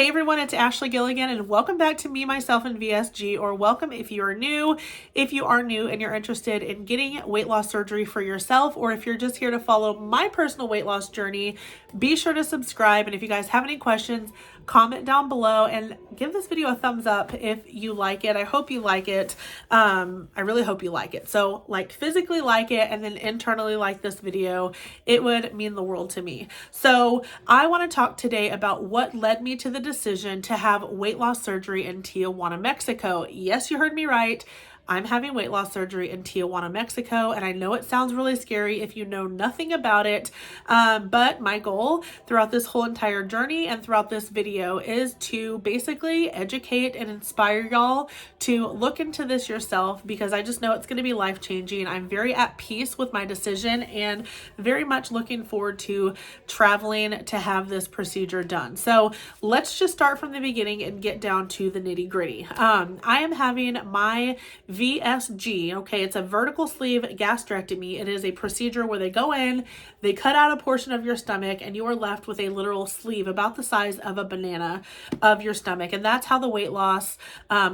Hey everyone, it's Ashley Gilligan and welcome back to Me, Myself, and VSG, or welcome if you are new. If you are new and you're interested in getting weight loss surgery for yourself, or if you're just here to follow my personal weight loss journey, be sure to subscribe. And if you guys have any questions, comment down below and give this video a thumbs up if you like it. I hope you like it. I really hope you like it. So like physically like it and then internally like this video. It would mean the world to me. So I want to talk today about what led me to the decision to have weight loss surgery in Tijuana, Mexico. Yes, you heard me right. I'm having weight loss surgery in Tijuana, Mexico, and I know it sounds really scary if you know nothing about it, but my goal throughout this whole entire journey and throughout this video is to basically educate and inspire y'all to look into this yourself, because I just know it's going to be life-changing. I'm very at peace with my decision and very much looking forward to traveling to have this procedure done. So let's just start from the beginning and get down to the nitty-gritty. I am having my VSG, okay, it's a vertical sleeve gastrectomy. It is a procedure where they go in, they cut out a portion of your stomach, and you are left with a literal sleeve about the size of a banana of your stomach. And that's how the weight loss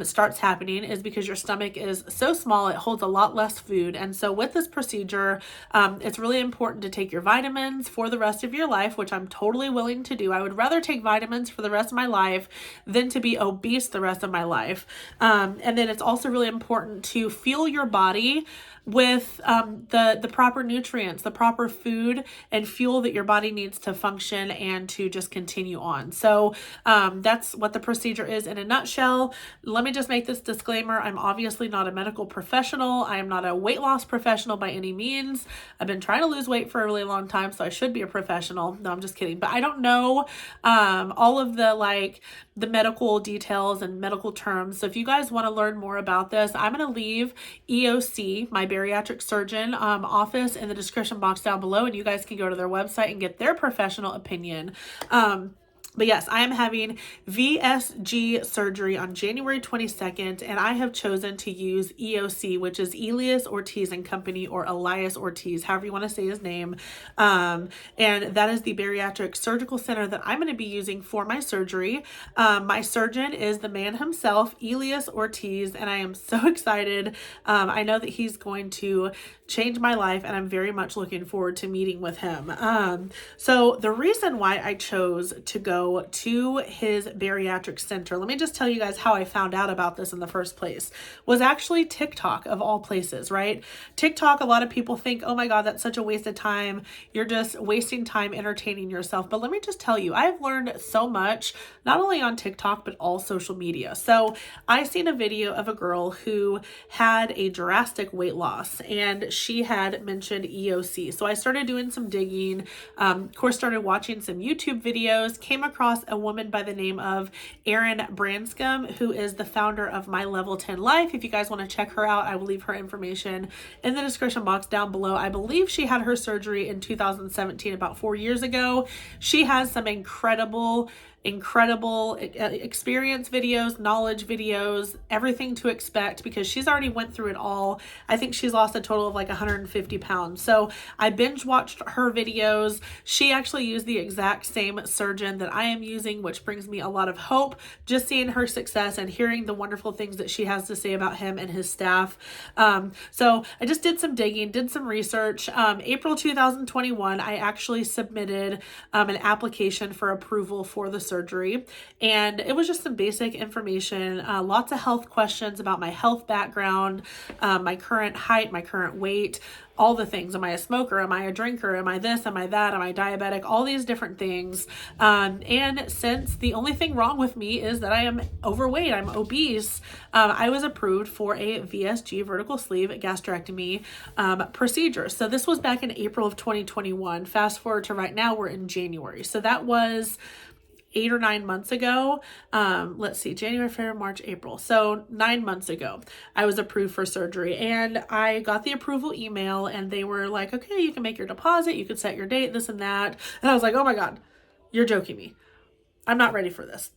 starts happening, is because your stomach is so small, it holds a lot less food. And so with this procedure, it's really important to take your vitamins for the rest of your life, which I'm totally willing to do. I would rather take vitamins for the rest of my life than to be obese the rest of my life. And then it's also really important to fuel your body with the proper nutrients, the proper food and fuel that your body needs to function and to just continue on. So that's what the procedure is in a nutshell. Let me just make this disclaimer. I'm obviously not a medical professional. I am not a weight loss professional by any means. I've been trying to lose weight for a really long time, so I should be a professional. No, I'm just kidding. But I don't know all of the medical details and medical terms. So if you guys want to learn more about this, I'm going to leave EOC, my bariatric surgeon office, in the description box down below, and you guys can go to their website and get their professional opinion. But yes, I am having VSG surgery on January 22nd, and I have chosen to use EOC, which is Elias Ortiz and Company, or Elias Ortiz, however you want to say his name. And that is the bariatric surgical center that I'm going to be using for my surgery. My surgeon is the man himself, Elias Ortiz, and I am so excited. I know that he's going to change my life, and I'm very much looking forward to meeting with him. So the reason why I chose to go to his bariatric center, let me just tell you guys how I found out about this in the first place, was actually TikTok, of all places, right? TikTok, a lot of people think, oh my God, that's such a waste of time. You're just wasting time entertaining yourself. But let me just tell you, I've learned so much, not only on TikTok, but all social media. So I seen a video of a girl who had a drastic weight loss, and she had mentioned EOC. So I started doing some digging, of course, started watching some YouTube videos, came across a woman by the name of Erin Branscombe, who is the founder of My Level 10 Life. If you guys want to check her out, I will leave her information in the description box down below. I believe she had her surgery in 2017, about 4 years ago. She has some incredible experience videos, knowledge videos, everything to expect, because she's already went through it all. I think she's lost a total of like 150 pounds. So I binge watched her videos. She actually used the exact same surgeon that I am using, which brings me a lot of hope, just seeing her success and hearing the wonderful things that she has to say about him and his staff. So I just did some digging, did some research. April 2021, I actually submitted an application for approval for the surgery, and it was just some basic information, lots of health questions about my health background, my current height, my current weight, all the things. Am I a smoker? Am I a drinker? Am I this? Am I that? Am I diabetic? All these different things. And since the only thing wrong with me is that I am overweight, I'm obese, I was approved for a VSG, vertical sleeve gastrectomy procedure. So this was back in April of 2021. Fast forward to right now, we're in January. So that was 8 or 9 months ago. Let's see, January, February, March, April. So 9 months ago, I was approved for surgery, and I got the approval email, and they were like, okay, you can make your deposit, you can set your date, this and that. And I was like, oh my God, you're joking me. I'm not ready for this.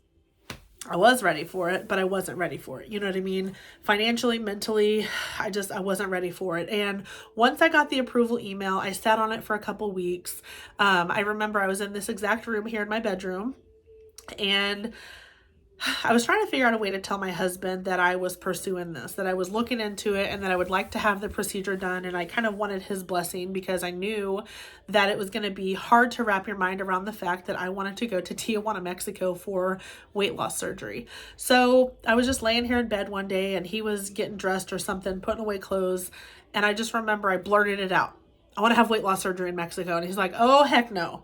I was ready for it, but I wasn't ready for it. You know what I mean? Financially, mentally, I wasn't ready for it. And once I got the approval email, I sat on it for a couple weeks. I remember I was in this exact room here in my bedroom. And I was trying to figure out a way to tell my husband that I was pursuing this, that I was looking into it, and that I would like to have the procedure done. And I kind of wanted his blessing because I knew that it was going to be hard to wrap your mind around the fact that I wanted to go to Tijuana, Mexico for weight loss surgery. So I was just laying here in bed one day and he was getting dressed or something, putting away clothes. And I just remember I blurted it out. I want to have weight loss surgery in Mexico. And he's like, oh, heck no.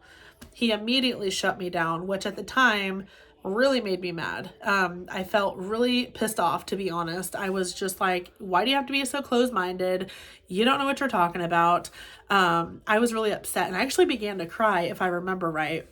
He immediately shut me down, which at the time really made me mad. I felt really pissed off, to be honest. I was just like, why do you have to be so closed-minded? You don't know what you're talking about. I was really upset, and I actually began to cry, if I remember right.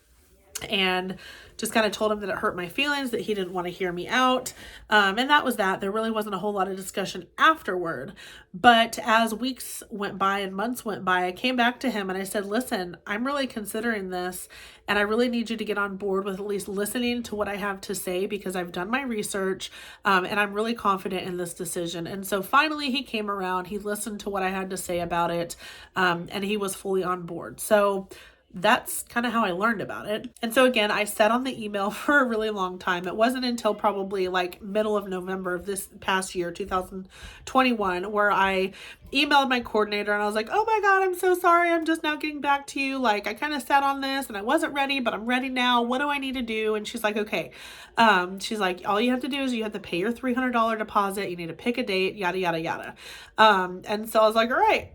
And just kind of told him that it hurt my feelings, that he didn't want to hear me out. And that was that. There really wasn't a whole lot of discussion afterward. But as weeks went by and months went by, I came back to him and I said, listen, I'm really considering this and I really need you to get on board with at least listening to what I have to say because I've done my research and I'm really confident in this decision. And so finally he came around, he listened to what I had to say about it, and he was fully on board. So that's kind of how I learned about it. And so again, I sat on the email for a really long time. It wasn't until probably like middle of November of this past year, 2021, where I emailed my coordinator and I was like, oh my God, I'm so sorry. I'm just now getting back to you. Like I kind of sat on this and I wasn't ready, but I'm ready now. What do I need to do? And she's like, okay. She's like, all you have to do is you have to pay your $300 deposit. You need to pick a date, yada, yada, yada. And so I was like, all right,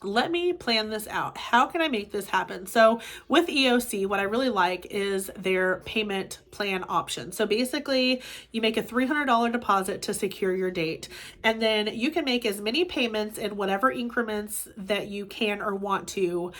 let me plan this out. How can I make this happen? So with EOC, what I really like is their payment plan option. So basically you make a $300 deposit to secure your date, and then you can make as many payments in whatever increments that you can or want to.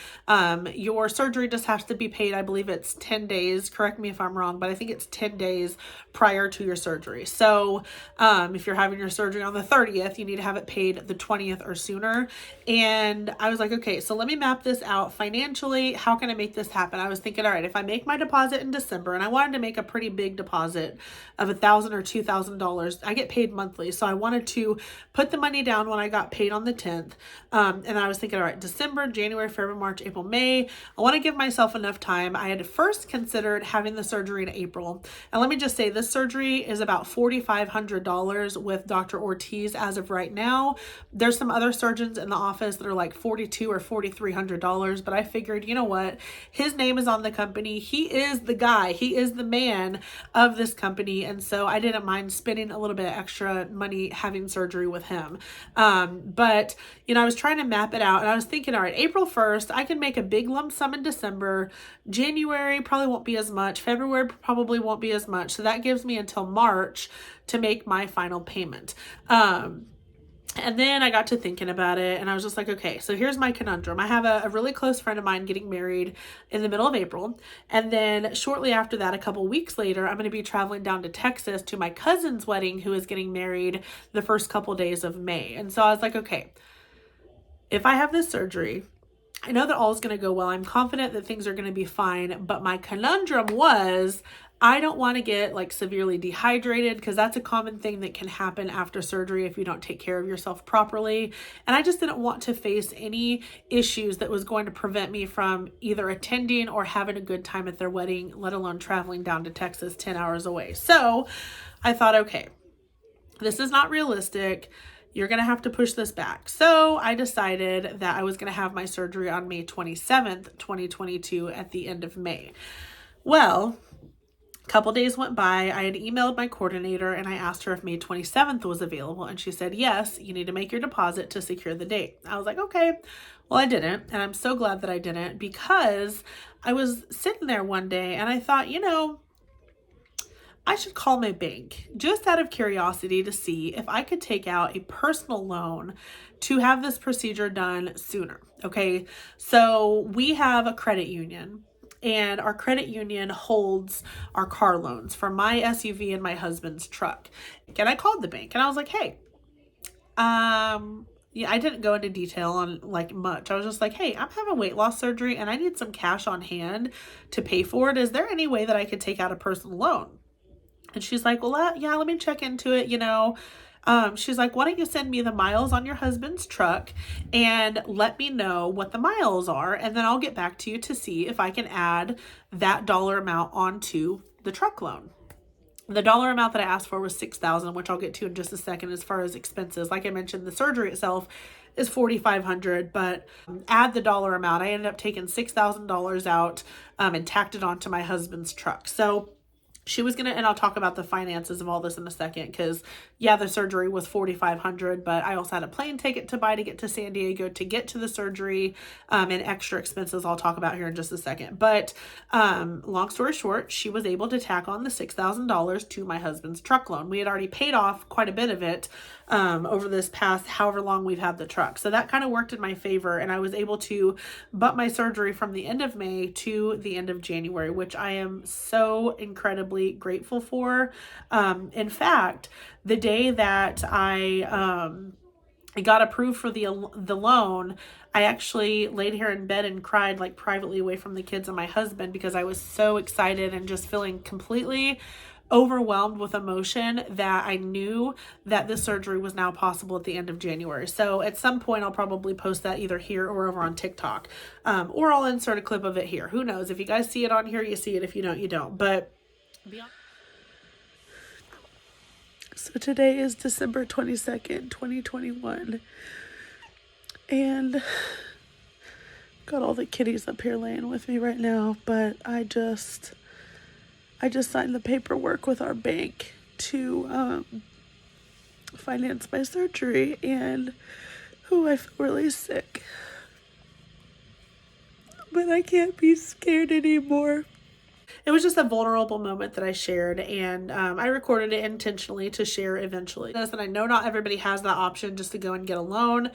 Your surgery just has to be paid. I believe it's 10 days. Correct me if I'm wrong, but I think it's 10 days prior to your surgery. So if you're having your surgery on the 30th, you need to have it paid the 20th or sooner. And I was like, okay, so let me map this out financially. How can I make this happen? I was thinking, all right, if I make my deposit in December, and I wanted to make a pretty big deposit of $1,000 or $2,000, I get paid monthly. So I wanted to put the money down when I got paid on the 10th. And I was thinking, all right, December, January, February, March, April, May. I want to give myself enough time. I had first considered having the surgery in April. And let me just say, this surgery is about $4,500 with Dr. Ortiz as of right now. There's some other surgeons in the office that are like $4,200 or $4,300, but I figured, you know what? His name is on the company. He is the guy. He is the man of this company. And so I didn't mind spending a little bit of extra money having surgery with him. But, you know, I was trying to map it out and I was thinking, all right, April 1st, I can make a big lump sum in December. January probably won't be as much. February probably won't be as much. So that gives me until March to make my final payment. And then I got to thinking about it and I was just like, okay, so here's my conundrum. I have a really close friend of mine getting married in the middle of April. And then shortly after that, a couple weeks later, I'm going to be traveling down to Texas to my cousin's wedding, who is getting married the first couple days of May. And so I was like, okay, if I have this surgery, I know that all is going to go well. I'm confident that things are going to be fine. But my conundrum was, I don't want to get like severely dehydrated because that's a common thing that can happen after surgery if you don't take care of yourself properly. And I just didn't want to face any issues that was going to prevent me from either attending or having a good time at their wedding, let alone traveling down to Texas 10 hours away. So I thought, okay, this is not realistic. You're going to have to push this back. So I decided that I was going to have my surgery on May 27th, 2022 at the end of May. Well, couple days went by. I had emailed my coordinator and I asked her if May 27th was available. And she said, yes, you need to make your deposit to secure the date. I was like, okay, well, I didn't. And I'm so glad that I didn't because I was sitting there one day and I thought, you know, I should call my bank just out of curiosity to see if I could take out a personal loan to have this procedure done sooner. Okay. So we have a credit union. And our credit union holds our car loans for my SUV and my husband's truck. And I called the bank and I was like, hey, yeah, I didn't go into detail on like much. I was just like, hey, I'm having weight loss surgery and I need some cash on hand to pay for it. Is there any way that I could take out a personal loan? And she's like, well, yeah, let me check into it, you know. She's like, why don't you send me the miles on your husband's truck and let me know what the miles are. And then I'll get back to you to see if I can add that dollar amount onto the truck loan. The dollar amount that I asked for was $6,000, which I'll get to in just a second. As far as expenses, like I mentioned, the surgery itself is $4,500, but add the dollar amount. I ended up taking $6,000 out and tacked it onto my husband's truck. So she was gonna, and I'll talk about the finances of all this in a second, because yeah, the surgery was $4,500, but I also had a plane ticket to buy to get to San Diego to get to the surgery, and extra expenses I'll talk about here in just a second. But long story short, she was able to tack on the $6,000 to my husband's truck loan. We had already paid off quite a bit of it over this past however long we've had the truck, so that kind of worked in my favor, and I was able to bump my surgery from the end of May to the end of January, which I am so incredibly grateful for. In fact, the day that I got approved for the loan, I actually laid here in bed and cried, like, privately away from the kids and my husband, because I was so excited and just feeling completely overwhelmed with emotion that I knew that this surgery was now possible at the end of January. So at some point I'll probably post that either here or over on TikTok, or I'll insert a clip of it here. Who knows? If you guys see it on here, you see it. If you don't, you don't. But so today is December 22nd, 2021. And got all the kitties up here laying with me right now, but I just signed the paperwork with our bank to finance my surgery, and I feel really sick. But I can't be scared anymore. It was just a vulnerable moment that I shared, and I recorded it intentionally to share eventually. And I know not everybody has that option just to go and get a loan.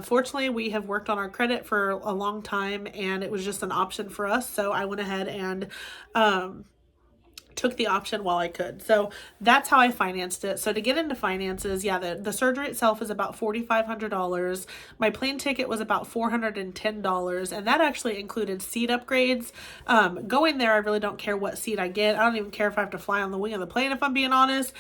Fortunately, we have worked on our credit for a long time, and it was just an option for us. So I went ahead and took the option while I could. So that's how I financed it. So to get into finances, yeah, the surgery itself is about $4,500. My plane ticket was about $410, and that actually included seat upgrades. Going there, I really don't care what seat I get. I don't even care if I have to fly on the wing of the plane, if I'm being honest.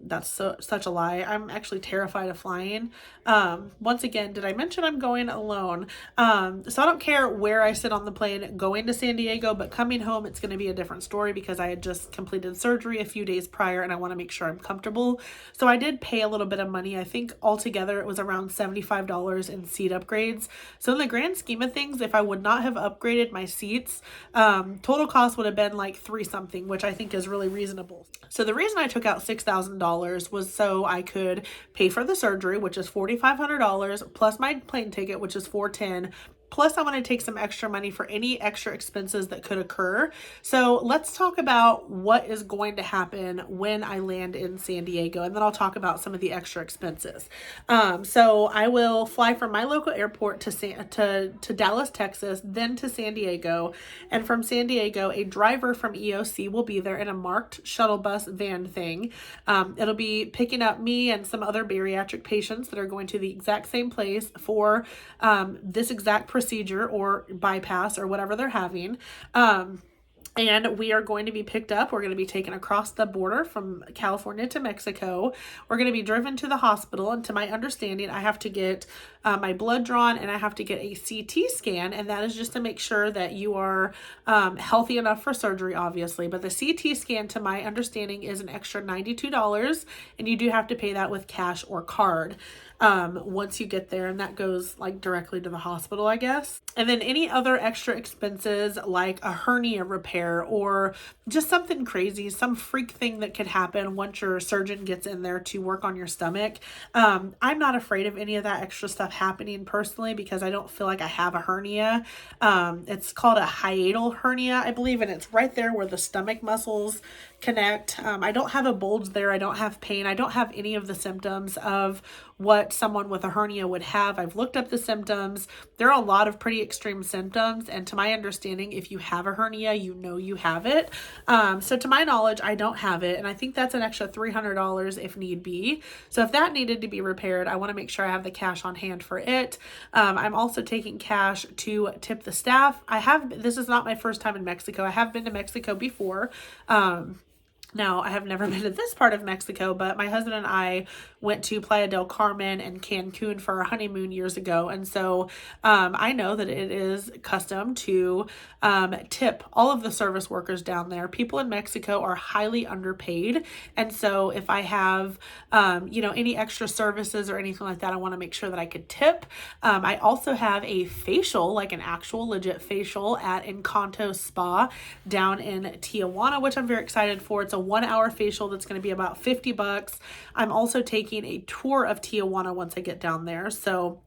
That's such a lie. I'm actually terrified of flying. Once again, did I mention I'm going alone? So I don't care where I sit on the plane going to San Diego, but coming home, it's going to be a different story, because I had just completed surgery a few days prior and I want to make sure I'm comfortable. So I did pay a little bit of money. I think altogether it was around $75 in seat upgrades. So in the grand scheme of things, if I would not have upgraded my seats, total cost would have been like $3 something, which I think is really reasonable. So the reason I took out $6,000 was so I could pay for the surgery, which is $4,500, plus my plane ticket, which is $410. Plus, I want to take some extra money for any extra expenses that could occur. So let's talk about what is going to happen when I land in San Diego, and then I'll talk about some of the extra expenses. So I will fly from my local airport to Dallas, Texas, then to San Diego. And from San Diego, a driver from EOC will be there in a marked shuttle bus van thing. It'll be picking up me and some other bariatric patients that are going to the exact same place for this exact procedure or bypass or whatever they're having. And we are going to be picked up. We're going to be taken across the border from California to Mexico. We're going to be driven to the hospital. And to my understanding, I have to get my blood drawn and I have to get a CT scan. And that is just to make sure that you are healthy enough for surgery, obviously. But the CT scan, to my understanding, is an extra $92. And you do have to pay that with cash or card once you get there, and that goes like directly to the hospital, I guess. And then any other extra expenses like a hernia repair or just something crazy, some freak thing that could happen once your surgeon gets in there to work on your stomach. I'm not afraid of any of that extra stuff happening personally, because I don't feel like I have a hernia. It's called a hiatal hernia, I believe, and it's right there where the stomach muscles connect. I don't have a bulge there. I don't have pain. I don't have any of the symptoms of what someone with a hernia would have. I've looked up the symptoms. There are a lot of pretty extreme symptoms, and to my understanding, if you have a hernia, you know you have it. So to my knowledge, I don't have it, and I think that's an extra $300 if need be. So if that needed to be repaired, I want to make sure I have the cash on hand for it. I'm also taking cash to tip the staff. This is not my first time in Mexico. I have been to Mexico before. Now, I have never been to this part of Mexico, but my husband and I went to Playa del Carmen and Cancun for our honeymoon years ago. And so I know that it is custom to tip all of the service workers down there. People in Mexico are highly underpaid. And so if I have, any extra services or anything like that, I want to make sure that I could tip. I also have a facial, like an actual legit facial at Encanto Spa down in Tijuana, which I'm very excited for. It's a 1-hour facial that's going to be about $50. I'm also taking a tour of Tijuana once I get down there. So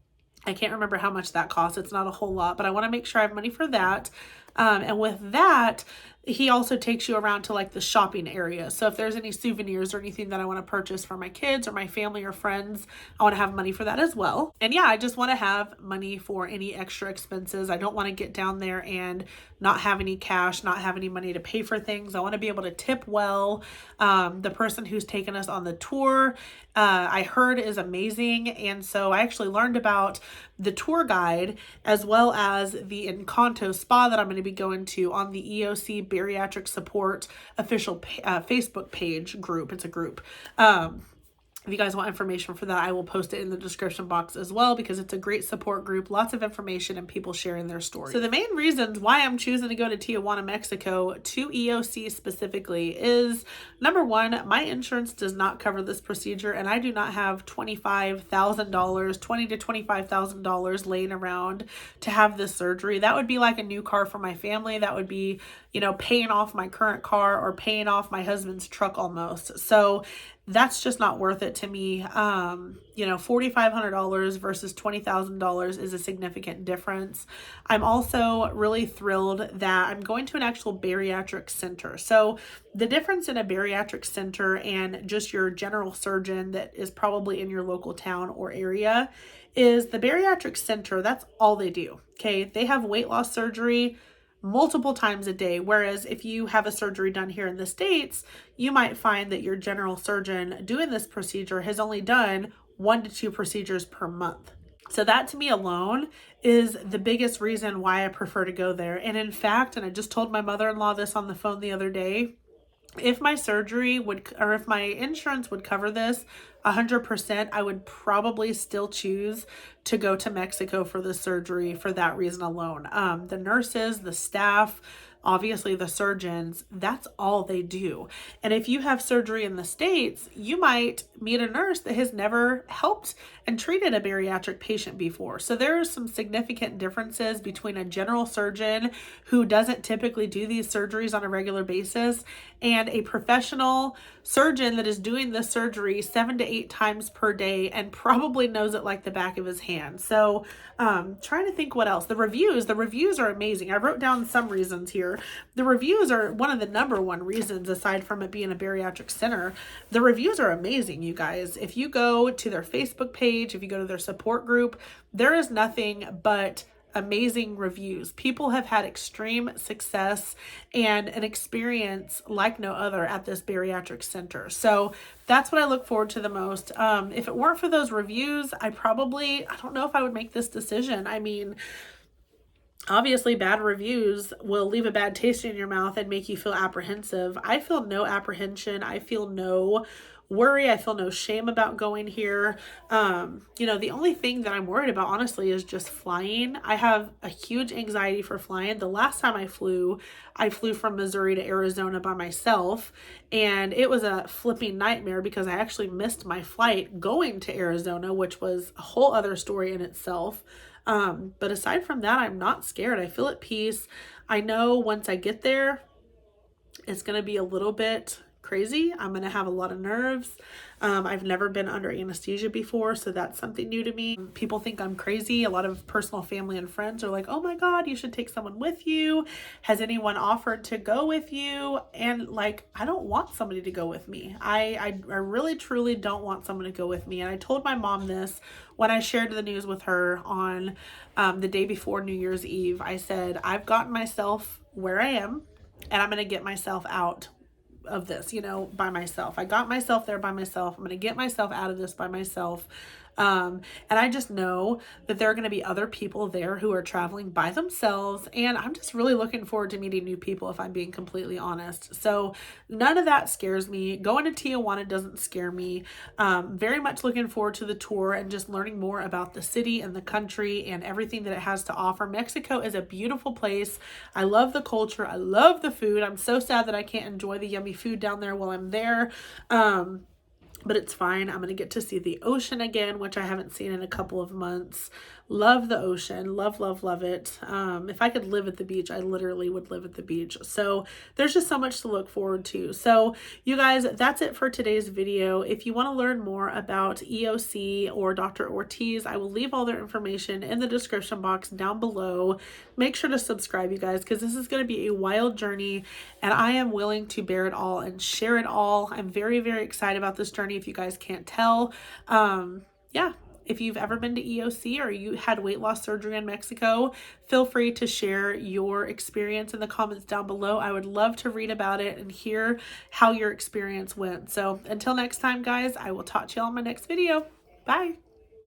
I can't remember how much that costs. It's not a whole lot, but I want to make sure I have money for that. And with that, he also takes you around to like the shopping area. So if there's any souvenirs or anything that I want to purchase for my kids or my family or friends, I want to have money for that as well. And yeah, I just want to have money for any extra expenses. I don't want to get down there and not have any cash, not have any money to pay for things. I want to be able to tip well. The person who's taken us on the tour, I heard is amazing. And so I actually learned about the tour guide as well as the Encanto Spa that I'm going to be going to on the EOC Bariatric Support official Facebook page group. It's a group. If you guys want information for that, I will post it in the description box as well, because it's a great support group, lots of information and people sharing their stories. So the main reasons why I'm choosing to go to Tijuana, Mexico to EOC specifically is, number one, my insurance does not cover this procedure and I do not have $25,000, $20,000 to $25,000 laying around to have this surgery. That would be like a new car for my family. That would be, paying off my current car or paying off my husband's truck almost. So that's just not worth it to me. $4,500 versus $20,000 is a significant difference. I'm also really thrilled that I'm going to an actual bariatric center. So the difference in a bariatric center and just your general surgeon that is probably in your local town or area is the bariatric center. That's all they do. Okay. They have weight loss surgery multiple times a day. Whereas if you have a surgery done here in the States, you might find that your general surgeon doing this procedure has only done 1 to 2 procedures per month. So that to me alone is the biggest reason why I prefer to go there. And in fact, and I just told my mother-in-law this on the phone the other day, if my surgery would, or if my insurance would cover this 100%, I would probably still choose to go to Mexico for the surgery for that reason alone. The nurses, the staff, obviously the surgeons, that's all they do. And if you have surgery in the States, you might meet a nurse that has never helped and treated a bariatric patient before. So there are some significant differences between a general surgeon who doesn't typically do these surgeries on a regular basis and a professional surgeon that is doing this surgery 7 to 8 times per day and probably knows it like the back of his hand. So trying to think what else. The reviews are amazing. I wrote down some reasons here. The reviews are one of the number one reasons, aside from it being a bariatric center. The reviews are amazing, you guys. If you go to their Facebook page, if you go to their support group, there is nothing but amazing reviews. People have had extreme success and an experience like no other at this bariatric center. So that's what I look forward to the most. If it weren't for those reviews, I don't know if I would make this decision. I mean, obviously bad reviews will leave a bad taste in your mouth and make you feel apprehensive. I feel no apprehension. I feel no worry. I feel no shame about going here. The only thing that I'm worried about, honestly, is just flying. I have a huge anxiety for flying. The last time I flew from Missouri to Arizona by myself, and it was a flipping nightmare because I actually missed my flight going to Arizona, which was a whole other story in itself. But aside from that, I'm not scared. I feel at peace. I know once I get there, it's going to be a little bit crazy. I'm going to have a lot of nerves. I've never been under anesthesia before, so that's something new to me. People think I'm crazy. A lot of personal family and friends are like, oh my God, you should take someone with you. Has anyone offered to go with you? And I don't want somebody to go with me. I really, truly don't want someone to go with me. And I told my mom this when I shared the news with her on the day before New Year's Eve. I said, I've gotten myself where I am, and I'm going to get myself out of this, by myself. I got myself there by myself. I'm going to get myself out of this by myself. And I just know that there are going to be other people there who are traveling by themselves. And I'm just really looking forward to meeting new people, if I'm being completely honest. So none of that scares me. Going to Tijuana doesn't scare me. Very much looking forward to the tour and just learning more about the city and the country and everything that it has to offer. Mexico is a beautiful place. I love the culture. I love the food. I'm so sad that I can't enjoy the yummy food down there while I'm there. But it's fine. I'm going to get to see the ocean again, which I haven't seen in a couple of months. Love the ocean. Love, love, love it. If I could live at the beach, I literally would live at the beach. So there's just so much to look forward to. So you guys, that's it for today's video. If you want to learn more about EOC or Dr. Ortiz, I will leave all their information in the description box down below. Make sure to subscribe, you guys, because this is going to be a wild journey and I am willing to bear it all and share it all. I'm very, very excited about this journey, if you guys can't tell. Yeah. If you've ever been to EOC or you had weight loss surgery in Mexico, feel free to share your experience in the comments down below. I would love to read about it and hear how your experience went. So until next time, guys, I will talk to y'all in my next video. Bye.